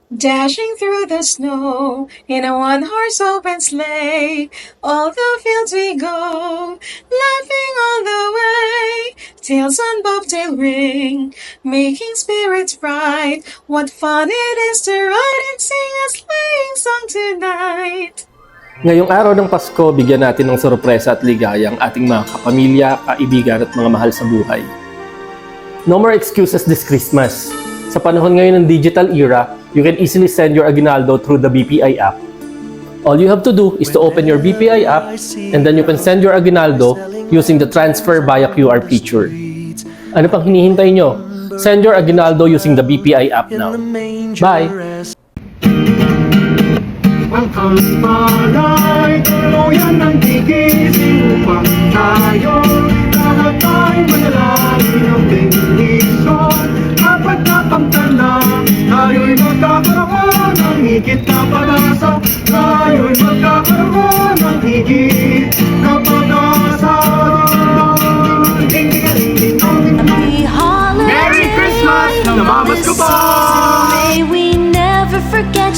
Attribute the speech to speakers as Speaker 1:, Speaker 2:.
Speaker 1: Dashing through the snow in a one-horse open sleigh, all the fields we go, laughing all the way. Tails on bobtail ring, making spirits bright. What fun it is to ride and sing a sleighing song tonight.
Speaker 2: Ngayong araw ng Pasko, bigyan natin ng sorpresa at ligaya ang ating mga kapamilya, kaibigan at mga mahal sa buhay. No more excuses this Christmas. Sa panahon ngayon ng digital era, you can easily send your aguinaldo through the BPI app. All you have to do is to open your BPI app and then you can send your aguinaldo using the transfer via QR feature. Ano pang hinihintay nyo? Send your aguinaldo using the BPI app now. Bye!
Speaker 3: Ang palay, tuluyan ng gigising upang tayo lahat ay manalangin ng bendisyon. Kapag napagtanong, tayo'y magkakaroon ng higit na pag-asa. Tayo'y magkakaroon ng higit na pag-asa.
Speaker 4: Merry
Speaker 3: Christmas! Namamas ko pa!
Speaker 4: May we never forget